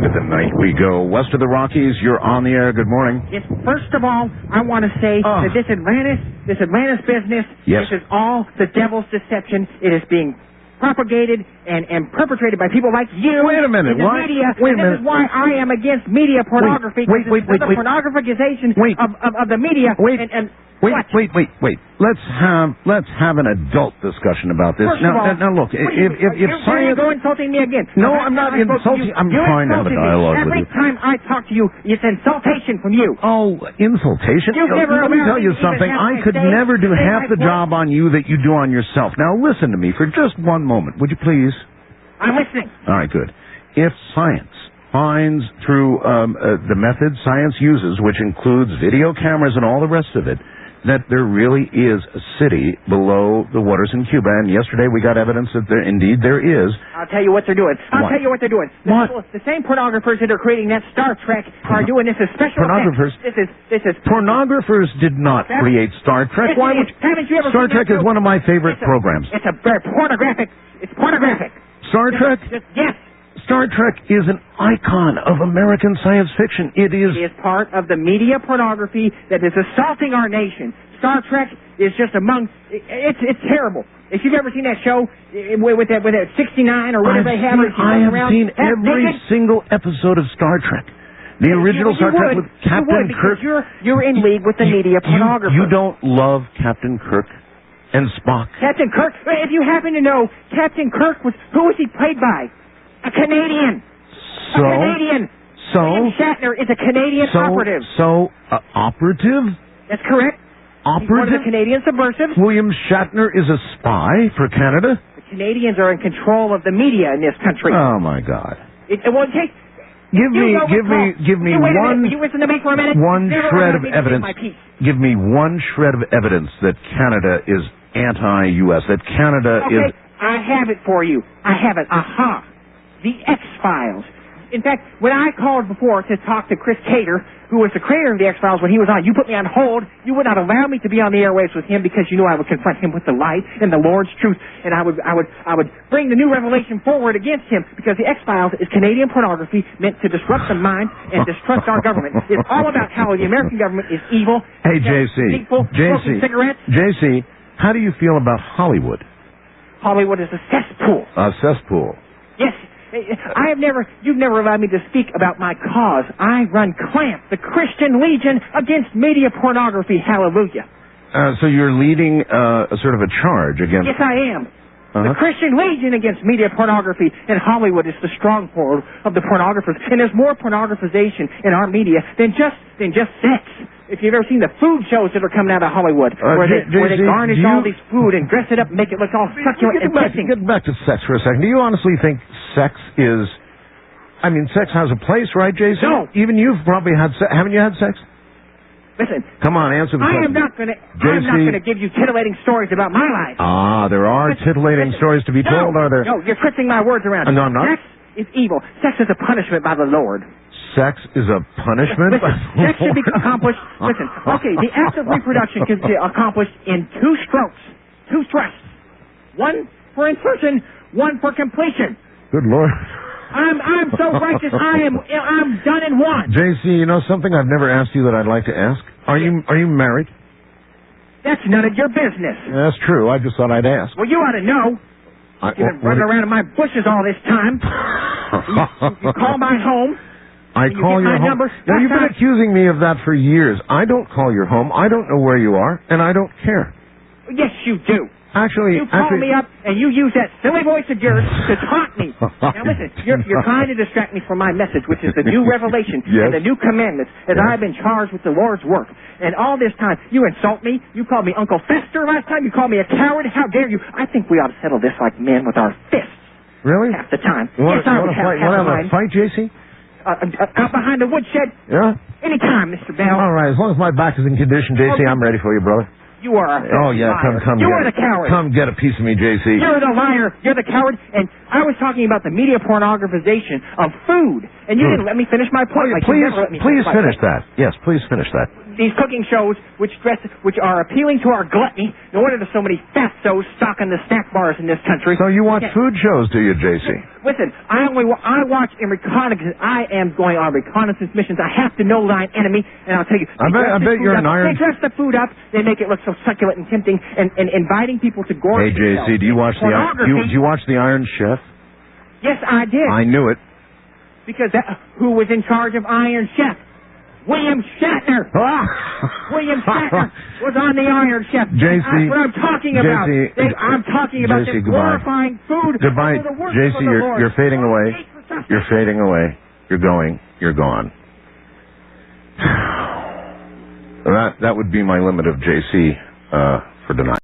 Into the night we go. West of the Rockies, you're on the air. Good morning. Yes, first of all, I want to say that this Atlantis business, yes, this is all the devil's deception. It is being propagated and perpetrated by people like you. Wait a minute. In the media. This is why I am against media pornography. Wait. The pornographization of the media. Wait. Let's have an adult discussion about this. Now look, if science... You're insulting me again. No, I'm not insulting. I'm trying to have a dialogue with you. Every time I talk to you, it's insultation from you. Oh, insultation? Let me tell you something. I could never do half the job on you that you do on yourself. Now listen to me for just one moment, would you please? I'm listening. All right, good. If science finds through the methods science uses, which includes video cameras and all the rest of it, that there really is a city below the waters in Cuba, and yesterday we got evidence that indeed there is. I'll tell you what they're doing. Tell you what they're doing. The same pornographers that are creating that Star Trek are doing this as special pornographers. This is pornographers did not create Star Trek. Why would haven't you ever Star Trek is one of my favorite programs. It's pornographic. It's pornographic. Star Trek? Yes. Star Trek is an icon of American science fiction. It is part of the media pornography that is assaulting our nation. Star Trek is just it's terrible. If you've ever seen that show with that 69 or whatever they have, I have seen every single episode of Star Trek. The original Star Trek with Captain Kirk. You're in league with the media pornography. You don't love Captain Kirk and Spock. Captain Kirk. If you happen to know, Captain Kirk who was he played by? A Canadian. So, a Canadian. William Shatner is a Canadian operative. Operative? That's correct. Operative? He's one of the Canadian subversives. William Shatner is a spy for Canada? The Canadians are in control of the media in this country. Oh my God. Give me one. You listen to me for a minute. One shred of evidence. Give me one shred of evidence that Canada is anti-U.S. That Canada is. I have it for you. I have it. Aha. The X-Files. In fact, when I called before to talk to Chris Cater, who was the creator of the X-Files when he was on, you put me on hold. You would not allow me to be on the airwaves with him because you knew I would confront him with the light and the Lord's truth, and I would bring the new revelation forward against him because the X-Files is Canadian pornography meant to disrupt the mind and distrust our government. It's all about how the American government is evil. Hey, JC. Smoking cigarettes. JC, how do you feel about Hollywood? Hollywood is a cesspool. A cesspool. Yes. You've never allowed me to speak about my cause. I run CLAMP, the Christian Legion against media pornography. Hallelujah. So you're leading a sort of a charge against... Yes, I am. The Christian Legion against media pornography, and Hollywood is the stronghold of the pornographers. And there's more pornographization in our media than just sex. If you've ever seen the food shows that are coming out of Hollywood, where they garnish all these food and dress it up and make it look all succulent and tempting. Get back to sex for a second. Do you honestly think sex is... I mean, sex has a place, right, Jason? No. Even you've probably had sex. Haven't you had sex? Listen. Come on, answer the question. I'm not going to give you titillating stories about my life. There are titillating stories to be told, are there? No, you're twisting my words around. No, I'm not. Sex is evil. Sex is a punishment by the Lord. Sex is a punishment? Listen, sex should be accomplished. Listen, the act of reproduction can be accomplished in 2 strokes, 2 thrusts. 1 for insertion, 1 for completion. Good Lord. I'm so righteous. I'm done in 1. JC, you know something I've never asked you that I'd like to ask? Are you married? That's none of your business. That's true. I just thought I'd ask. Well, you ought to know. You've been running around in my bushes all this time. You call my home. I call your home. Now, you've been accusing me of that for years. I don't call your home. I don't know where you are, and I don't care. Yes, you do. Actually, you call me up and you use that silly voice of yours to taunt me. Now listen, you're trying to distract me from my message, which is the new revelation and the new commandments, as I've been charged with the Lord's work. And all this time, you insult me. You called me Uncle Fester last time. You called me a coward. How dare you? I think we ought to settle this like men with our fists. Really? Half the time. Yes, I would have a fight, JC? Out behind the woodshed? Yeah? Anytime, Mr. Bell. All right, as long as my back is in condition, JC, I'm ready for you, brother. You are a liar. Come. You are the coward. Come get a piece of me, JC. You're the liar. You're the coward. And I was talking about the media pornographization of food. And you didn't let me finish my point. Please finish that. Yes, please finish that. these cooking shows which are appealing to our gluttony. No wonder there's so many fatsos stocking the snack bars in this country. So you watch food shows, do you, JC? Listen, I watch in reconnaissance. I am going on reconnaissance missions. I have to know thine enemy, and I'll tell you. I bet you're an iron. They dress the food up. They make it look so succulent and tempting, and inviting people to gorge. Hey, JC, do you watch the Iron Chef? Yes, I did. I knew it. Because who was in charge of Iron Chef? William Shatner. William Shatner was on the Iron Chef. JC, that's what I'm talking about. I'm talking about JC, this glorifying food. Goodbye, JC. You're fading away. You're fading away. You're going. You're gone. That would be my limit of JC for tonight.